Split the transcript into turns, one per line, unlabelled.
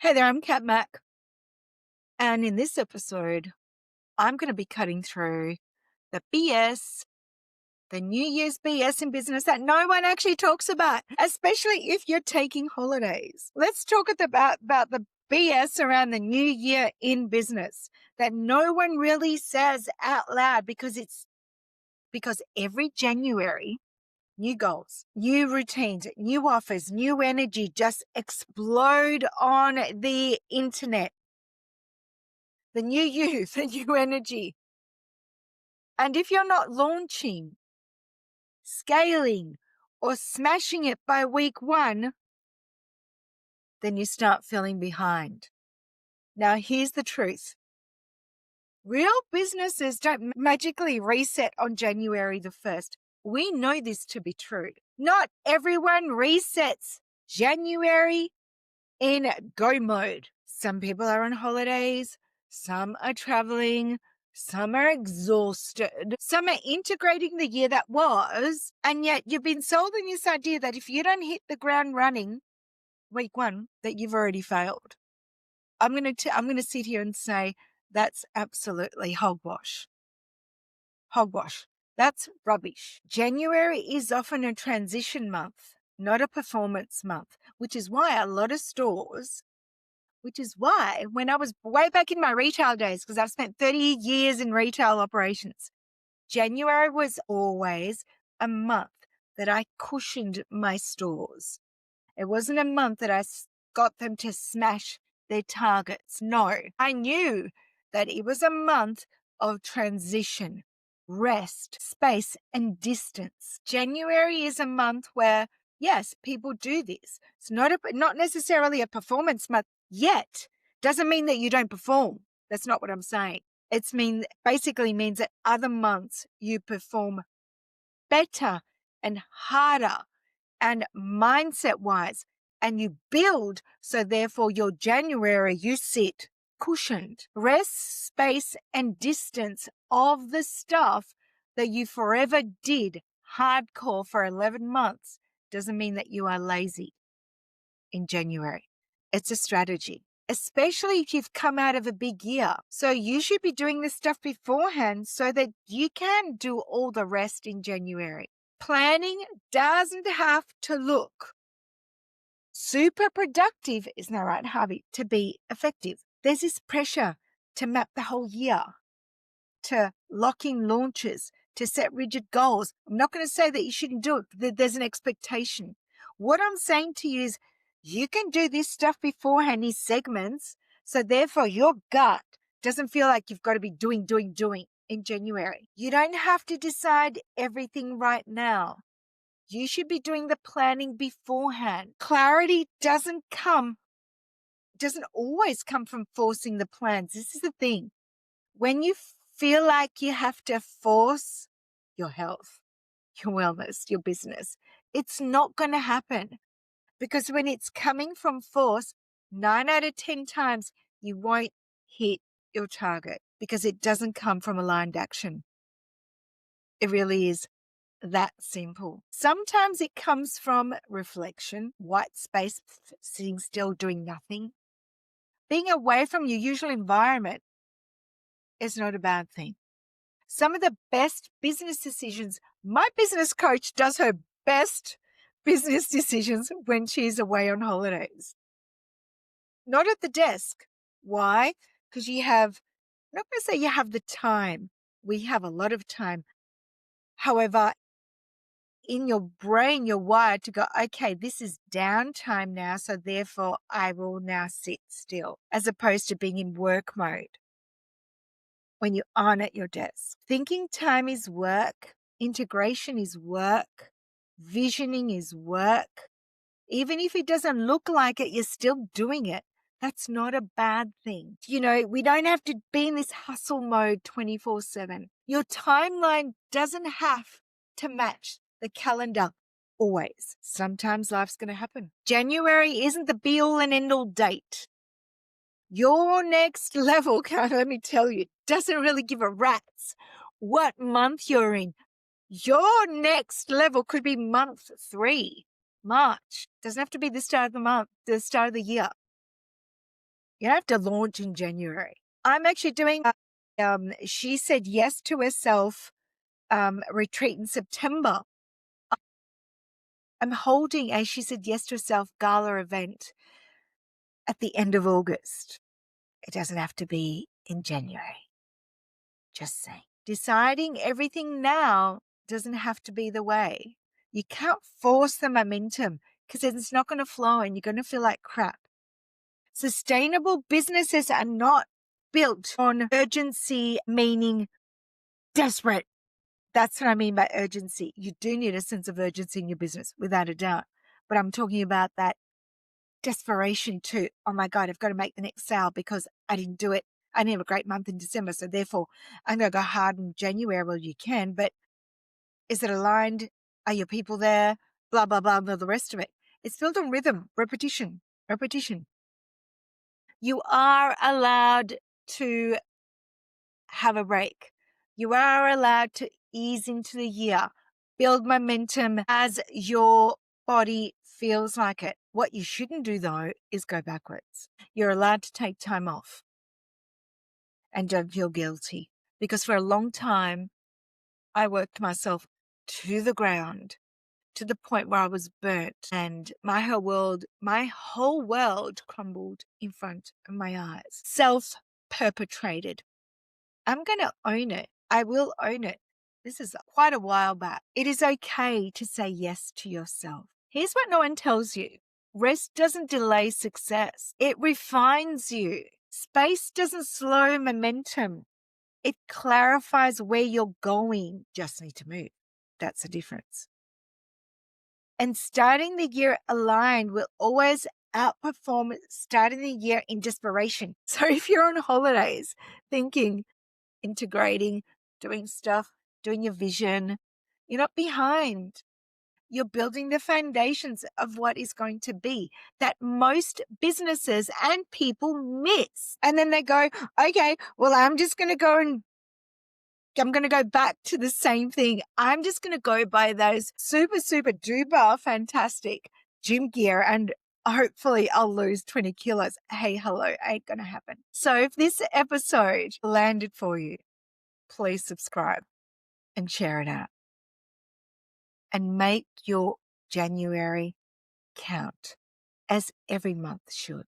Hey there, I'm Kat Mac, and in this episode, I'm going to be cutting through the BS, the New Year's BS in business that no one actually talks about, especially if you're taking holidays. Let's talk about the BS around the new year in business that no one really says out loud because every January, new goals, new routines, new offers, new energy just explode on the internet. The new you, the new energy. And if you're not launching, scaling, or smashing it by week 1, then you start feeling behind. Now, here's the truth. Real businesses don't magically reset on January the 1st. We know this to be true. Not everyone resets January in go mode. Some people are on holidays, some are traveling, some are exhausted, some are integrating the year that was, and yet you've been sold on this idea that if you don't hit the ground running week 1, that you've already failed. I'm going to sit here and say that's absolutely hogwash. Hogwash. That's rubbish. January is often a transition month, not a performance month, which is why when I was way back in my retail days, because I've spent 30 years in retail operations, January was always a month that I cushioned my stores. It wasn't a month that I got them to smash their targets. No, I knew that it was a month of transition, rest, space, and distance. January is a month where, yes, people do this. It's not necessarily a performance month yet. Doesn't mean that you don't perform. That's not what I'm saying. Basically means that other months you perform better and harder and mindset wise, and you build. So therefore your January, you sit cushioned. Rest, space, and distance of the stuff that you forever did hardcore for 11 months doesn't mean that you are lazy in January. It's a strategy, especially if you've come out of a big year. So you should be doing this stuff beforehand so that you can do all the rest in January. Planning doesn't have to look super productive, isn't that right, Harvey, to be effective. There's this pressure to map the whole year, to lock in launches, to set rigid goals. I'm not going to say that you shouldn't do it, but there's an expectation. What I'm saying to you is you can do this stuff beforehand in segments, so therefore your gut doesn't feel like you've got to be doing in January. You don't have to decide everything right now. You should be doing the planning beforehand. Clarity doesn't always come from forcing the plans. This is the thing. When you feel like you have to force your health, your wellness, your business, it's not going to happen. Because when it's coming from force, 9 out of 10 times, you won't hit your target because it doesn't come from aligned action. It really is that simple. Sometimes it comes from reflection, white space, sitting still, doing nothing. Being away from your usual environment is not a bad thing. Some of the best business decisions, my business coach does her best business decisions when she's away on holidays. Not at the desk. Why? Because I'm not going to say you have the time. We have a lot of time. However, in your brain, you're wired to go, okay, this is downtime now, so therefore I will now sit still, as opposed to being in work mode when you aren't at your desk. Thinking time is work. Integration is work. Visioning is work. Even if it doesn't look like it, you're still doing it. That's not a bad thing. We don't have to be in this hustle mode 24/7. Your timeline doesn't have to match the calendar always. Sometimes life's going to happen. January isn't the be all and end all date. Your next level, let me tell you, doesn't really give a rat's what month you're in. Your next level could be month 3, March. Doesn't have to be the start of the month, the start of the year. You don't have to launch in January. I'm actually doing, she said yes to herself retreat in September. I'm holding a she said yes to herself gala event at the end of August. It doesn't have to be in January. Just saying. Deciding everything now doesn't have to be the way. You can't force the momentum because it's not going to flow and you're going to feel like crap. Sustainable businesses are not built on urgency, meaning desperate. That's what I mean by urgency. You do need a sense of urgency in your business, without a doubt. But I'm talking about that desperation too. Oh my God, I've got to make the next sale because I didn't do it. I didn't have a great month in December. So therefore, I'm going to go hard in January. Well, you can, but is it aligned? Are your people there? Blah, blah, blah, blah, the rest of it. It's built on rhythm, repetition, repetition. You are allowed to have a break. You are allowed to ease into the year, build momentum as your body feels like it. What you shouldn't do, though, is go backwards. You're allowed to take time off and don't feel guilty, because for a long time, I worked myself to the ground to the point where I was burnt and my whole world crumbled in front of my eyes. Self-perpetrated. I'm going to own it. I will own it. This is quite a while back. It is okay to say yes to yourself. Here's what no one tells you. Rest doesn't delay success. It refines you. Space doesn't slow momentum. It clarifies where you're going. Just need to move. That's the difference. And starting the year aligned will always outperform starting the year in desperation. So if you're on holidays thinking, integrating, doing stuff, doing your vision, you're not behind. You're building the foundations of what is going to be that most businesses and people miss. And then they go, okay, well, I'm going to go back to the same thing. I'm just going to go buy those super, super duper fantastic gym gear and hopefully I'll lose 20 kilos. Hey, hello, ain't going to happen. So if this episode landed for you, please subscribe and share it out. And make your January count, as every month should.